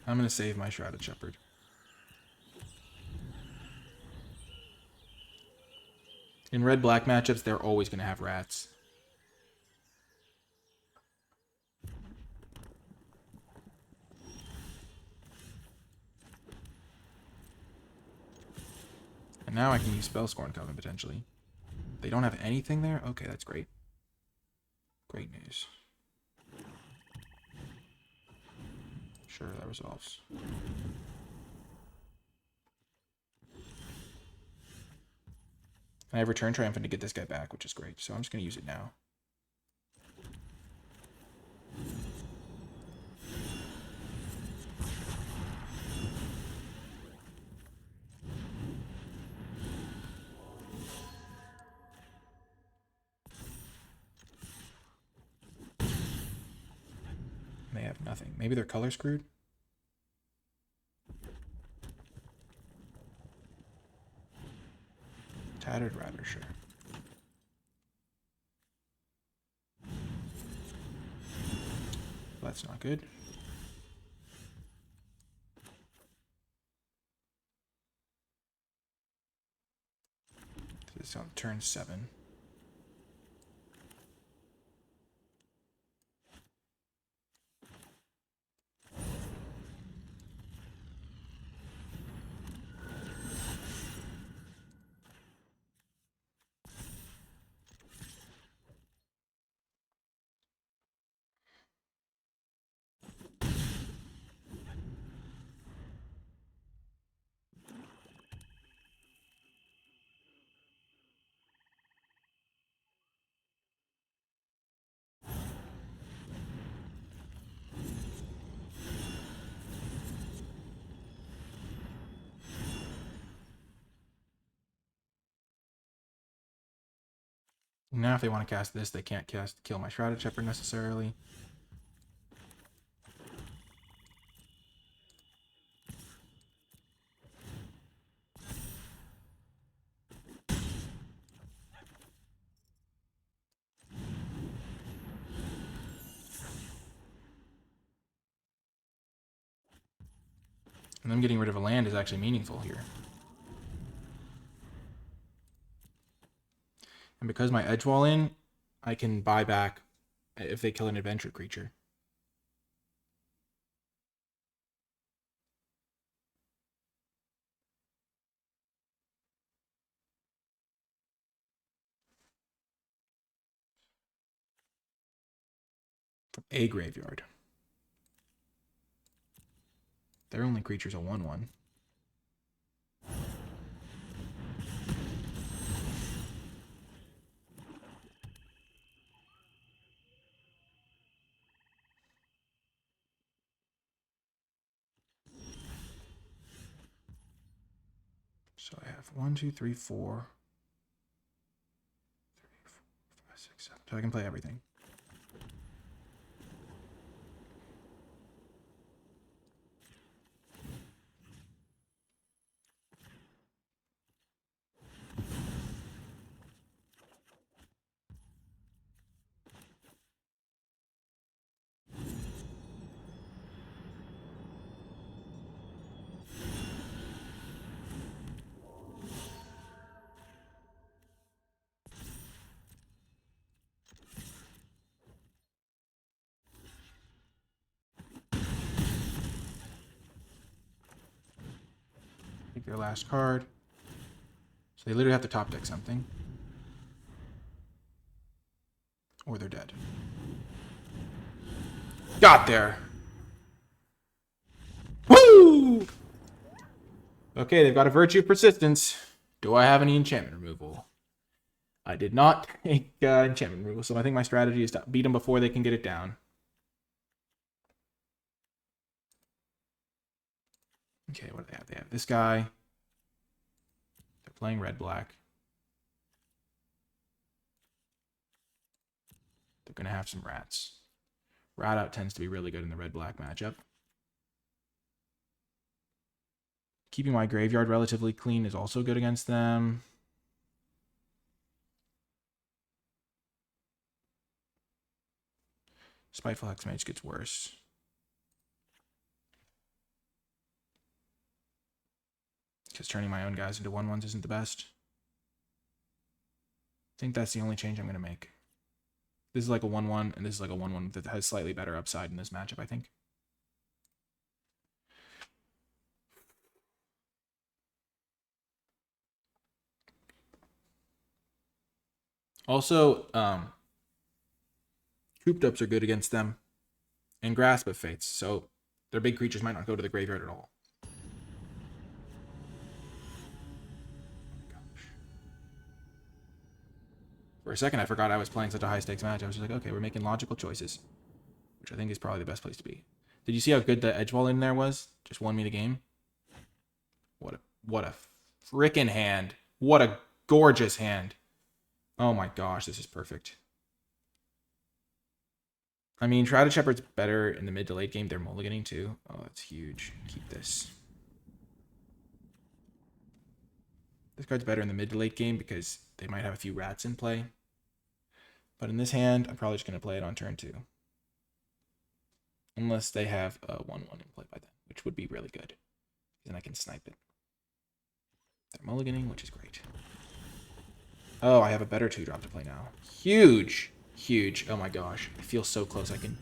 I'm going to save my Shrouded Shepherd. In red-black matchups, they're always going to have rats. And now I can use Spellscorn Coven, potentially. They don't have anything there? Okay, that's great. Great news. Sure, that resolves. I have Return Triumphant to get this guy back, which is great. So I'm just going to use it now. They have nothing. Maybe they're color screwed? Tattered Rider, sure. That's not good. This is on turn 7. Now if they want to cast this, they can't kill my Shrouded Shepherd necessarily. And them getting rid of a land is actually meaningful here. And because my edge wall in, I can buy back if they kill an adventure creature. From a graveyard. Their only creature's a 1/1. So I have 1, 2, 3, 4. 3, 4, 5, 6, 7. So I can play everything. Take their last card. So they literally have to top deck something. Or they're dead. Got there! Woo! Okay, they've got a Virtue of Persistence. Do I have any enchantment removal? I did not take enchantment removal, so I think my strategy is to beat them before they can get it down. Okay, what do they have? They have this guy. They're playing red-black. They're going to have some rats. Rat out tends to be really good in the red-black matchup. Keeping my graveyard relatively clean is also good against them. Spiteful Hexmage gets worse. Because turning my own guys into 1/1s isn't the best. I think that's the only change I'm going to make. This is like a 1/1, and this is like a 1/1 that has slightly better upside in this matchup, I think. Also, Cooped Ups are good against them. And Grasp of Fates, so their big creatures might not go to the graveyard at all. For a second, I forgot I was playing such a high-stakes match. I was just like, okay, we're making logical choices, which I think is probably the best place to be. Did you see how good the edge wall in there was? Just won me the game. What a freaking hand. What a gorgeous hand. Oh my gosh, this is perfect. I mean, Shrouded Shepherd's better in the mid to late game. They're mulliganing too. Oh, that's huge. Keep this. This card's better in the mid to late game because they might have a few rats in play. But in this hand, I'm probably just going to play it on turn 2. Unless they have a 1/1 in play by then, which would be really good. Then I can snipe it. They're mulliganing, which is great. Oh, I have a better 2-drop to play now. Huge! Huge. Oh my gosh. I feel so close. I can...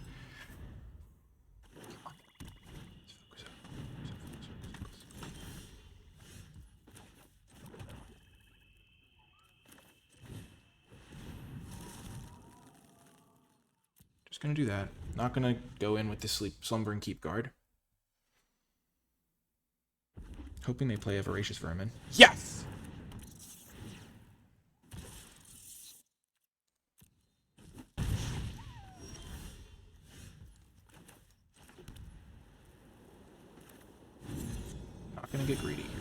Just gonna do that. Not gonna go in with the Slumber and Keep guard. Hoping they play a Voracious Vermin. Yes! Not gonna get greedy here.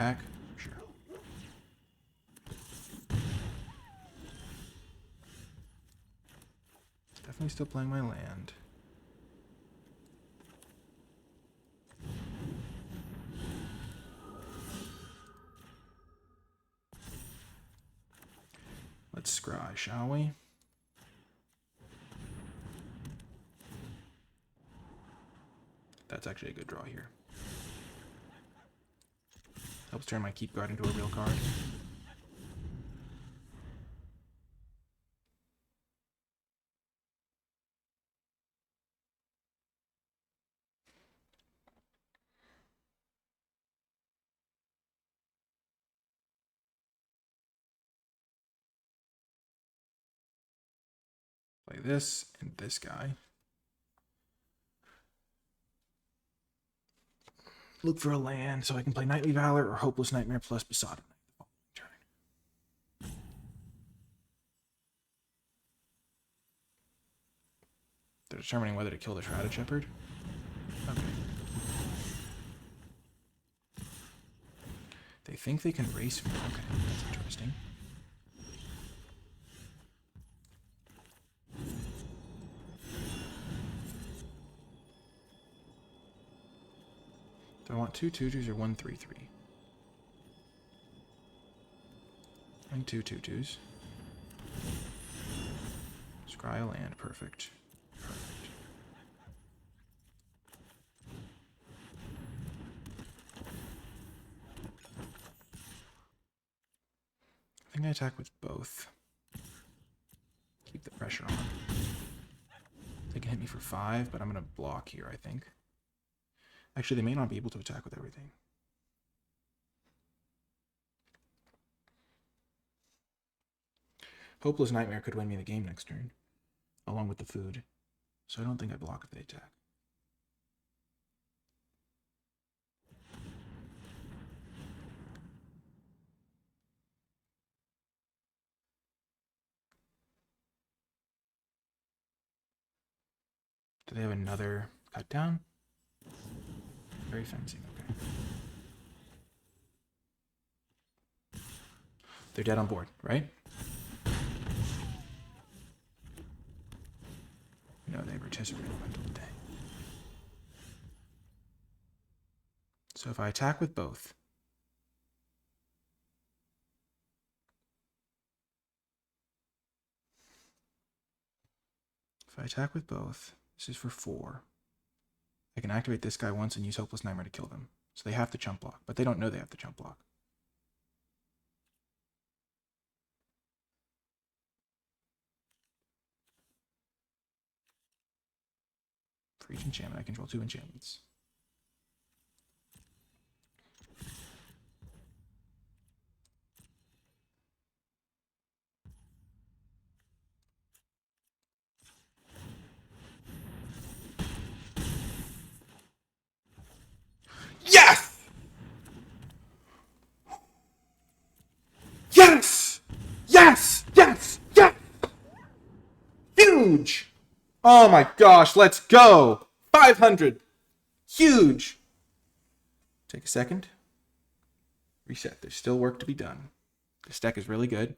pack? Sure. Definitely still playing my land. Let's scry, shall we? That's actually a good draw here. Helps turn my keep guard into a real card. Play this and this guy. Look for a land so I can play Knightly Valor or Hopeless Nightmare plus Besotted Knight the following turn. They're determining whether to kill the Shrouded Shepherd. Okay. They think they can race me. Okay, that's interesting. Do I want 2 2/2s or 1 3/3? I think 2 2/2s. Scry a land. Perfect. Perfect. I think I attack with both. Keep the pressure on. They can hit me for 5, but I'm going to block here, I think. Actually, they may not be able to attack with everything. Hopeless Nightmare could win me the game next turn, along with the food. So I don't think I block if they attack. Do they have another cut down? Very fencing, okay. They're dead on board, right? No, they participate in mental day. So if I attack with both, this is for 4. I can activate this guy once and use Hopeless Nightmare to kill them. So they have to chump block, but they don't know they have to chump block. For each enchantment, I control 2 enchantments. Yes! Yes! Yes! Yes! Yes! Huge! Oh my gosh, let's go! 500! Huge! Take a second. Reset. There's still work to be done. This deck is really good.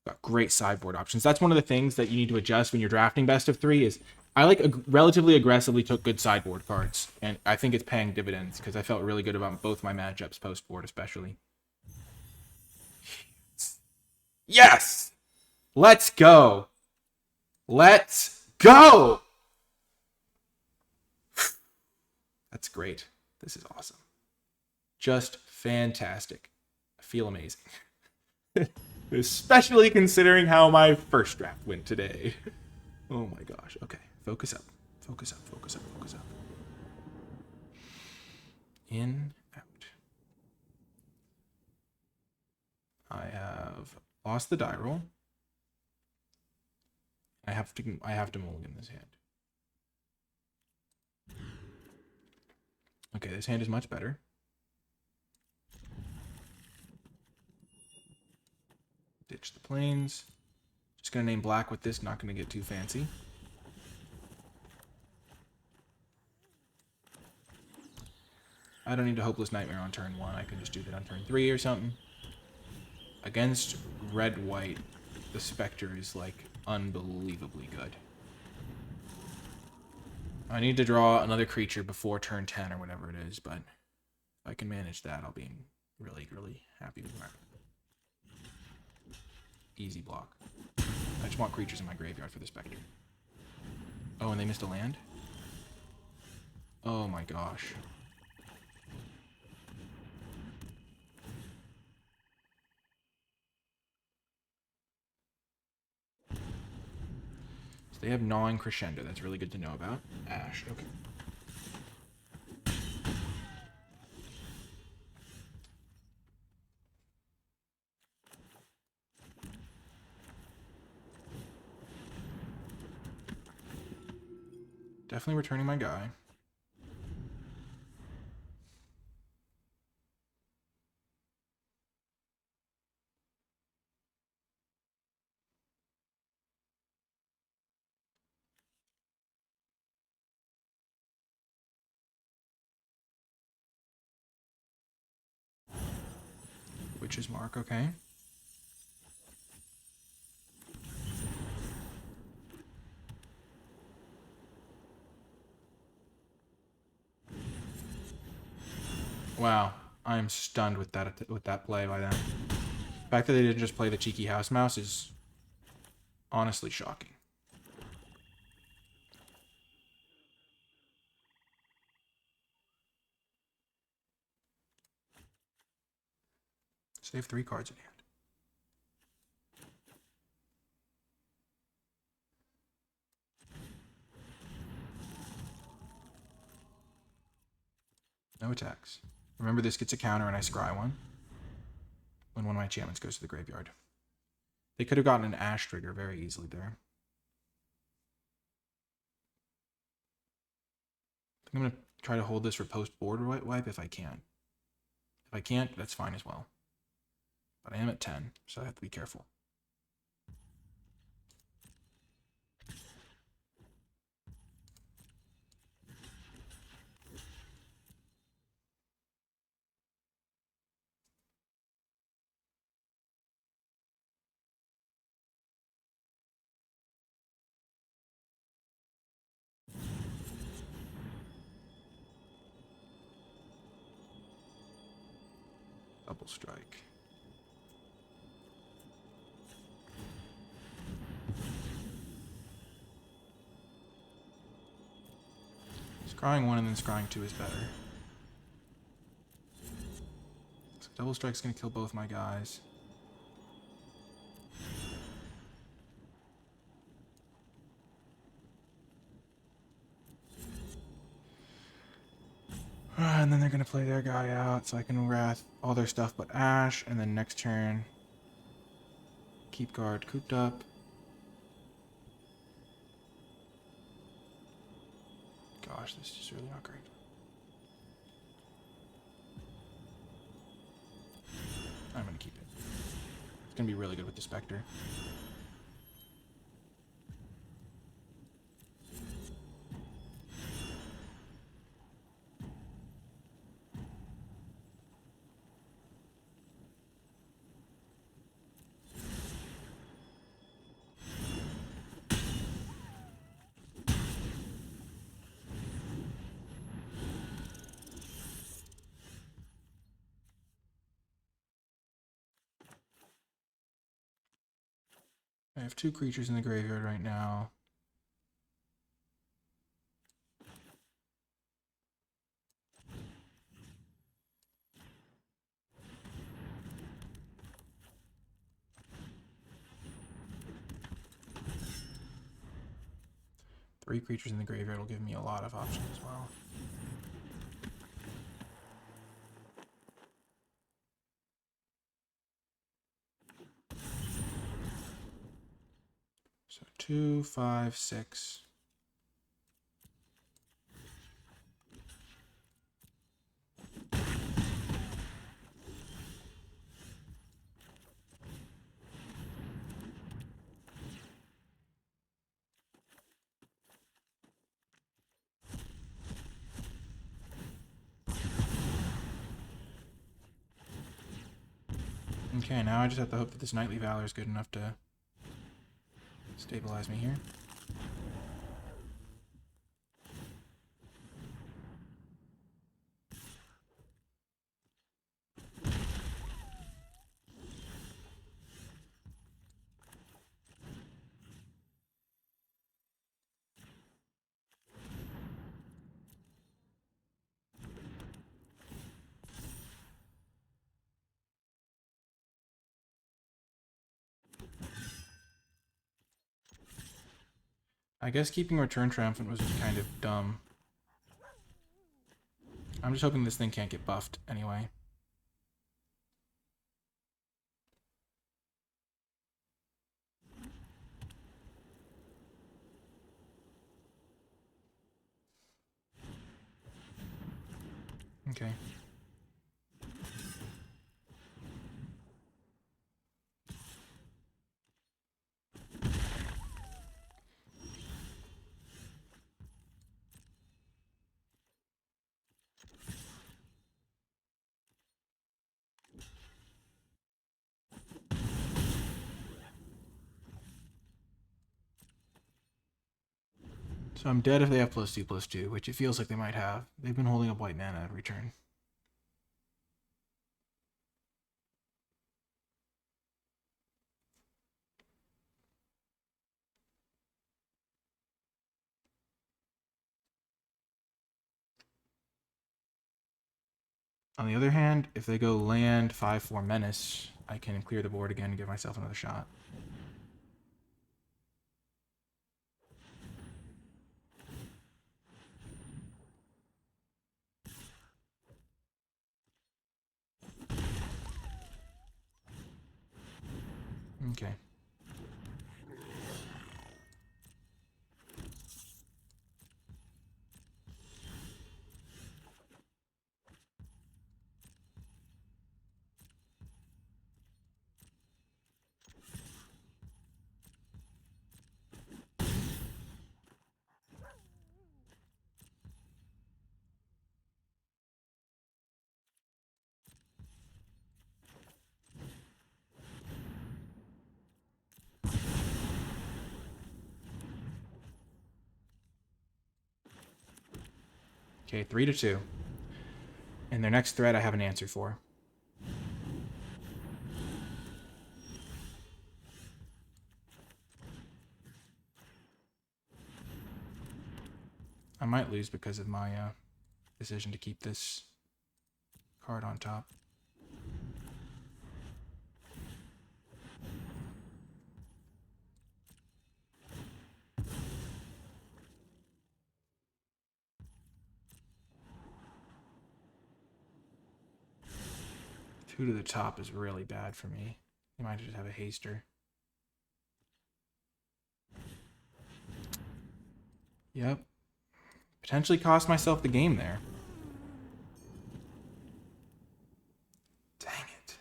Got great sideboard options. That's one of the things that you need to adjust when you're drafting best of 3 is I relatively aggressively took good sideboard cards, and I think it's paying dividends because I felt really good about both my matchups post-board especially. Yes! Let's go! Let's go! That's great. This is awesome. Just fantastic. I feel amazing. Especially considering how my first draft went today. Oh my gosh. Okay. Focus up. Focus up. Focus up. Focus up. In, out. I have lost the die roll. I have to mulligan this hand. Okay, this hand is much better. Ditch the plains. Just gonna name black with this, not gonna get too fancy. I don't need a Hopeless Nightmare on turn 1. I can just do that on turn 3 or something. Against red-white, the Spectre is, like, unbelievably good. I need to draw another creature before turn 10 or whatever it is, but if I can manage that, I'll be really, really happy with that. Easy block. I just want creatures in my graveyard for the Spectre. Oh, and they missed a land? Oh my gosh. So they have Gnawing Crescendo. That's really good to know about. Ash, okay. Definitely returning my guy. Witch's Mark, okay. Wow, I am stunned with that play by them. The fact that they didn't just play the cheeky house mouse is honestly shocking. So they have 3 cards in hand. No attacks. Remember, this gets a counter and I scry one when one of my enchantments goes to the graveyard. They could have gotten an Ash trigger very easily there. I think I'm going to try to hold this for post-board wipe if I can. If I can't, that's fine as well. But I am at 10, so I have to be careful. Double strike. Scrying 1 and then scrying 2 is better. So double strike's going to kill both my guys. And then they're going to play their guy out, so I can wrath all their stuff but Ash, and then next turn, keep guard cooped up. Gosh, this is just really not great. I'm going to keep it. It's going to be really good with the Spectre. I have 2 creatures in the graveyard right now. Three creatures in the graveyard will give me a lot of options as well. So 2, 5, 6. Okay, now I just have to hope that this Knightly Valor is good enough to stabilize me here. I guess keeping Return Triumphant was just kind of dumb. I'm just hoping this thing can't get buffed anyway. Okay. So I'm dead if they have +2/+2, which it feels like they might have. They've been holding up white mana every turn. On the other hand, if they go land 5/4 Menace, I can clear the board again and give myself another shot. Okay. Okay, 3-2. And their next threat I have an answer for. I might lose because of my decision to keep this card on top. Two to the top is really bad for me. You might just have a haster. Yep. Potentially cost myself the game there. Dang it.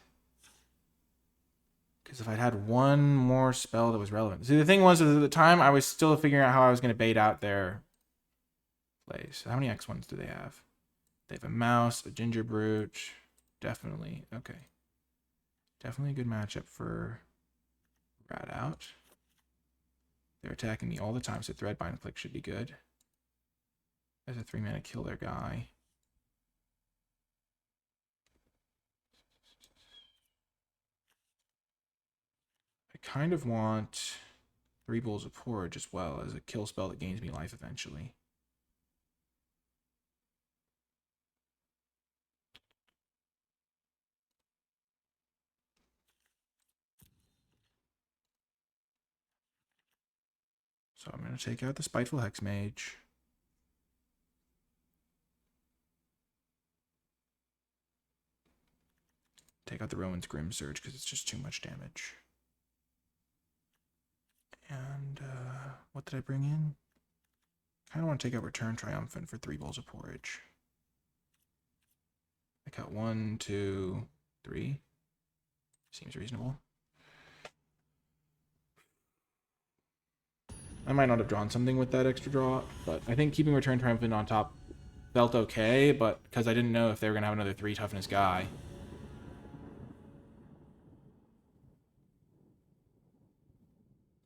Because if I'd had one more spell that was relevant. See, the thing was, at the time, I was still figuring out how I was going to bait out their plays. How many X1s do they have? They have a mouse, a ginger brute. Definitely. Okay. Definitely a good matchup for Rat Out. They're attacking me all the time, so Threadbind Click should be good. There's a 3-mana kill their guy. I kind of want 3 Bowls of Porridge as well as a kill spell that gains me life eventually. So I'm going to take out the Spiteful Hexmage. Take out the Rowan's Grim Surge because it's just too much damage. And what did I bring in? Kind of want to take out Return Triumphant for 3 Bowls of Porridge. I got 1, 2, 3. Seems reasonable. I might not have drawn something with that extra draw, but I think keeping Return Triumphant on top felt okay, but because I didn't know if they were going to have another 3 toughness guy.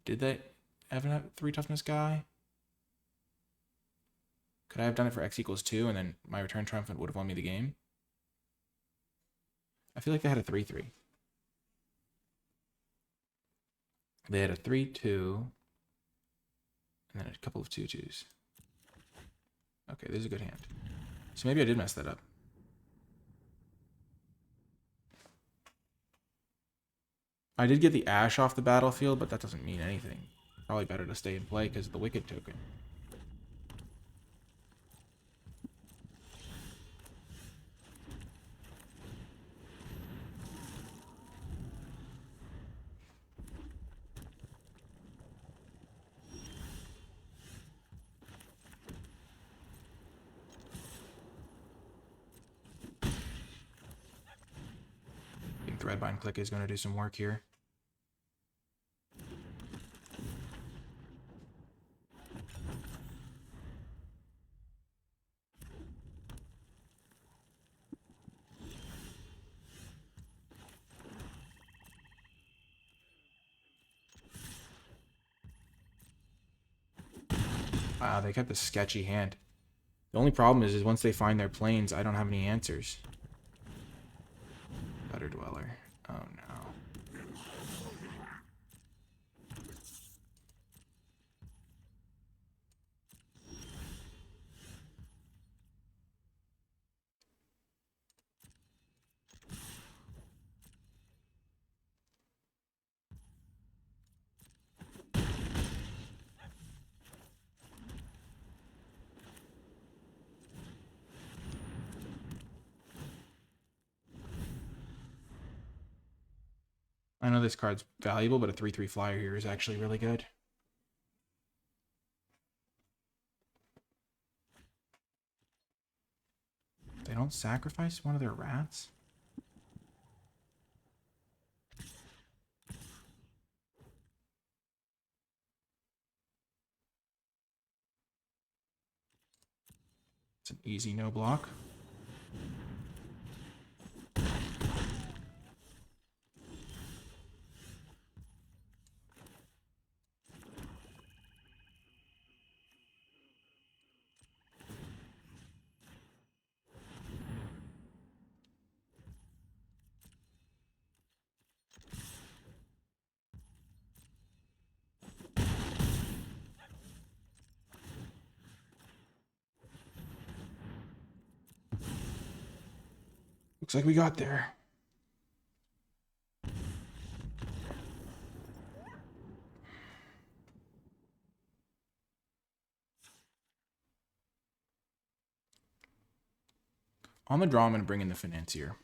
Did they have a 3 toughness guy? Could I have done it for X equals 2 and then my return triumphant would have won me the game? I feel like they had a 3-3. They had a 3-2 and then a couple of 2-2s. Okay, this is a good hand. So maybe I did mess that up. I did get the Ash off the battlefield, but that doesn't mean anything. Probably better to stay in play because of the Wicked token. I think Threadbind Click is going to do some work here. Wow, they kept a sketchy hand. The only problem is once they find their planes, I don't have any answers. Gutter Dweller. Oh no. I know this card's valuable, but a 3-3 flyer here is actually really good. They don't sacrifice one of their rats? It's an easy no block. Looks like we got there. On the draw, I'm going to bring in the Financier.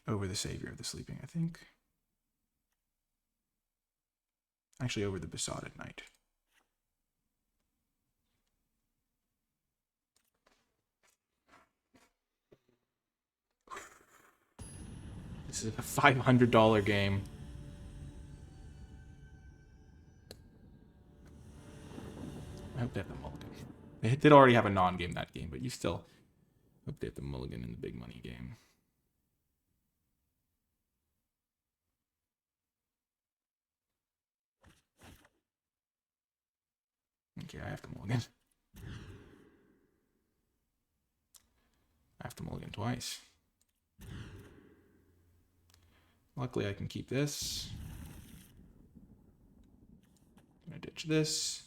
Over the Savior of the Sleeping, I think. Actually, over the Besotted Knight. This is a $500 game. I hope they have the mulligan. They did already have a non-game that game, but you still hope they have the mulligan in the big money game. Okay, I have to mulligan. I have to mulligan twice. Luckily, I can keep this. I'm going to ditch this.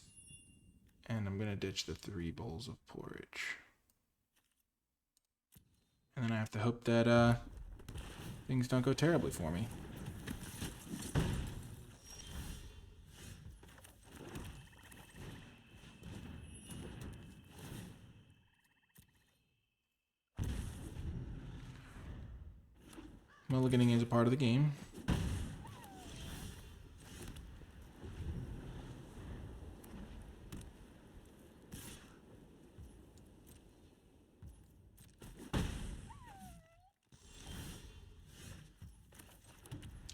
And I'm going to ditch the 3 bowls of porridge. And then I have to hope that things don't go terribly for me. Mulliganing is a part of the game.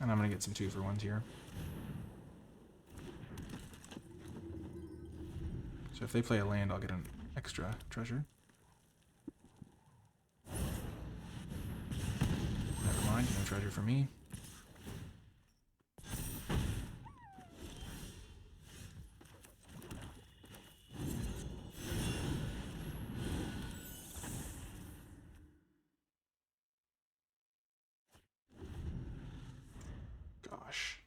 And I'm going to get some 2-for-1s here. So if they play a land, I'll get an extra treasure. Never mind, no treasure for me. gosh.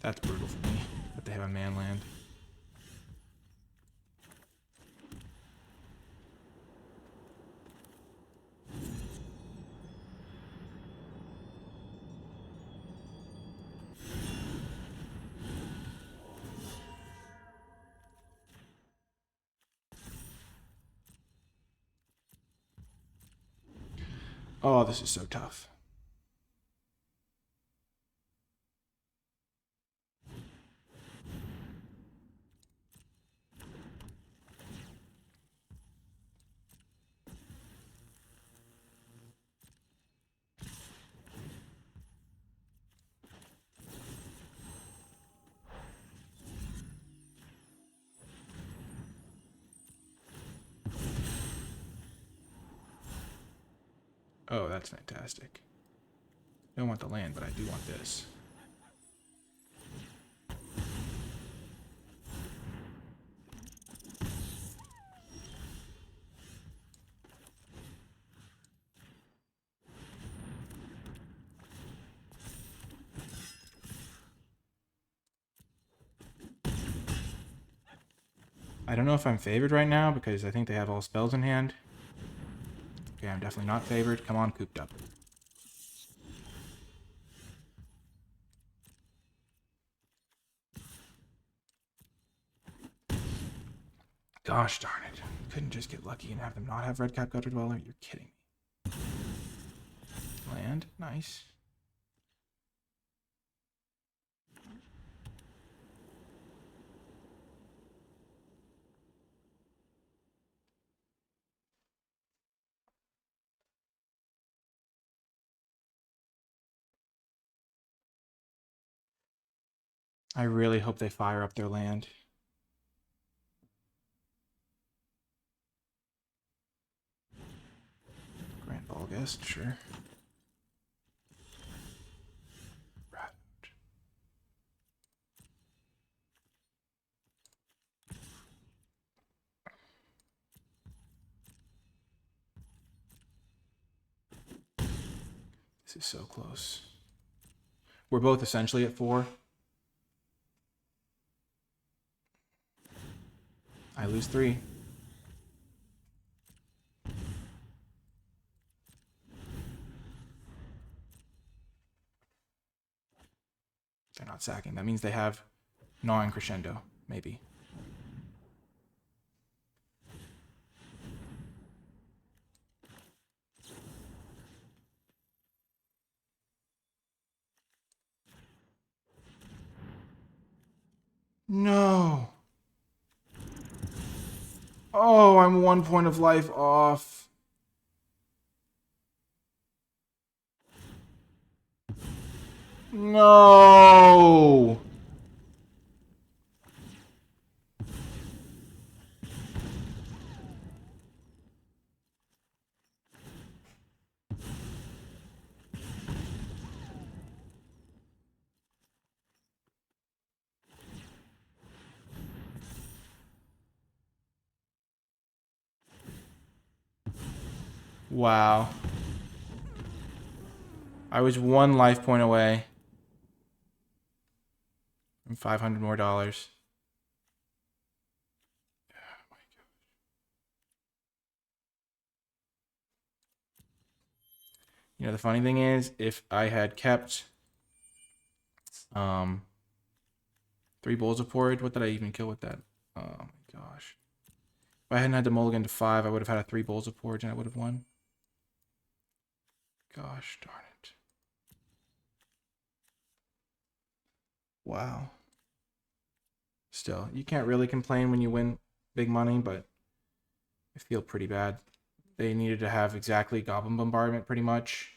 That's brutal for me, but they have a man land. Oh, this is so tough. Oh, that's fantastic. I don't want the land, but I do want this. I don't know if I'm favored right now because I think they have all spells in hand. Okay, I'm definitely not favored. Come on, cooped up. Gosh darn it. Couldn't just get lucky and have them not have Red Cap Gutter Dweller? You're kidding me. Land. Nice. I really hope they fire up their land. Grand Volgast, sure. This is so close. We're both essentially at 4. I lose 3. They're not sacking. That means they have gnawing crescendo, maybe. No. Oh, I'm 1 point of life off. No. Wow. I was 1 life point away from $500 more. Oh my gosh. You know, the funny thing is, if I had kept 3 bowls of porridge, what did I even kill with that? Oh my gosh. If I hadn't had to mulligan to 5, I would have had a 3 bowls of porridge and I would have won. Gosh darn it. Wow. Still, you can't really complain when you win big money, but I feel pretty bad. They needed to have exactly Goblin Bombardment, pretty much.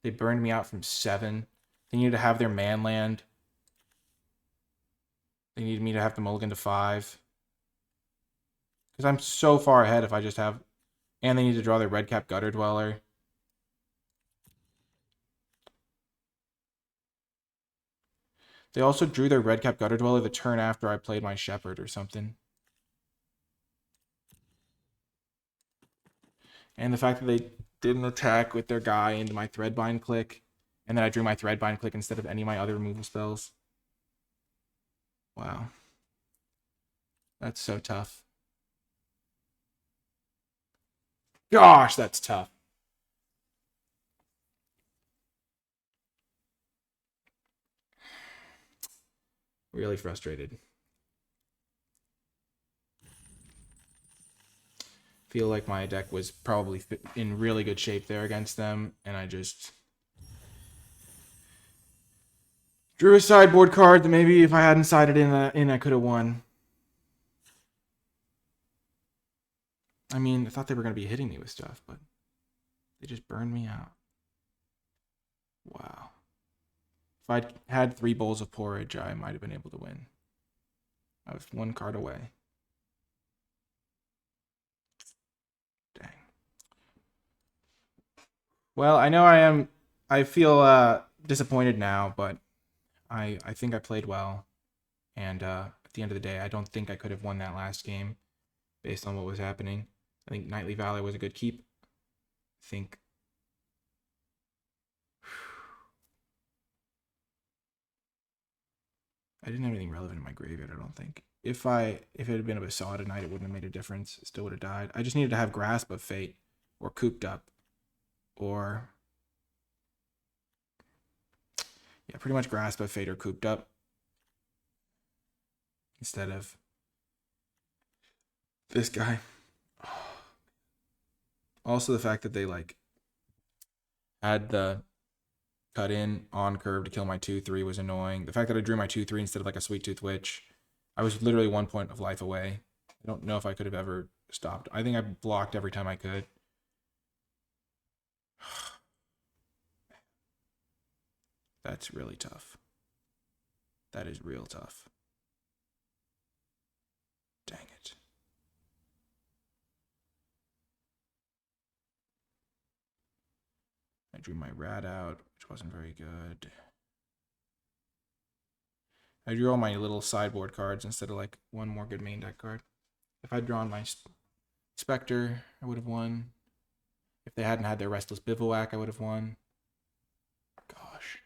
They burned me out from 7. They needed to have their man land. They needed me to have the mulligan to 5. Because I'm so far ahead if I just have... And they need to draw their Red Cap Gutter Dweller. They also drew their Red Cap Gutter Dweller the turn after I played my Shepherd or something. And the fact that they didn't attack with their guy into my Threadbind click, and then I drew my Threadbind click instead of any of my other removal spells. Wow. That's so tough. Gosh, that's tough. Really frustrated. Feel like my deck was probably in really good shape there against them, and I just drew a sideboard card that maybe if I hadn't sided in I could have won. I mean, I thought they were going to be hitting me with stuff, but they just burned me out. Wow. If I'd had 3 bowls of porridge, I might have been able to win. I was 1 card away. Dang. Well, I know I feel disappointed now, but I think I played well. And at the end of the day, I don't think I could have won that last game based on what was happening. I think Knightly Valor was a good keep. I think I didn't have anything relevant in my graveyard, I don't think. If it had been a Basada Knight, it wouldn't have made a difference. It still would have died. I just needed to have Grasp of Fate or Cooped Up or yeah, pretty much Grasp of Fate or Cooped Up instead of this guy. Also the fact that they like had the cut in on curve to kill my 2/3 was annoying. The fact that I drew my 2/3 instead of like a Sweet Tooth Witch, I was literally 1 point of life away. I don't know if I could have ever stopped. I think I blocked every time I could. That's really tough. That is real tough. Dang it. I drew my rat out, which wasn't very good. I drew all my little sideboard cards instead of like 1 more good main deck card. If I'd drawn my Spectre, I would have won. If they hadn't had their Restless Bivouac, I would have won. Gosh.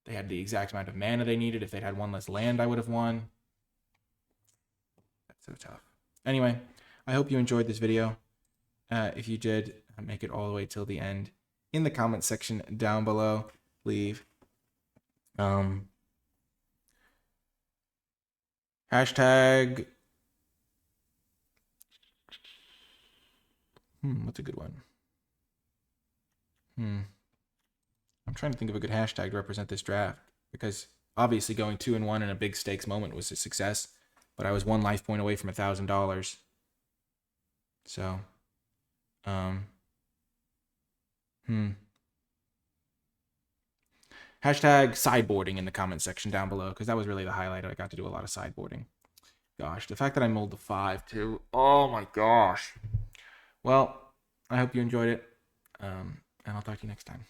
They had the exact amount of mana they needed. If they'd had 1 less land, I would have won. That's so tough. Anyway, I hope you enjoyed this video. If you did, make it all the way till the end. In the comment section down below, leave hashtag what's a good one? I'm trying to think of a good hashtag to represent this draft, because obviously going 2-1 in a big stakes moment was a success, but I was 1 life point away from $1,000. So hashtag sideboarding in the comment section down below, because that was really the highlight. I got to do a lot of sideboarding. Gosh, the fact that I mulled the 5 too. Oh my gosh. Well, I hope you enjoyed it, and I'll talk to you next time.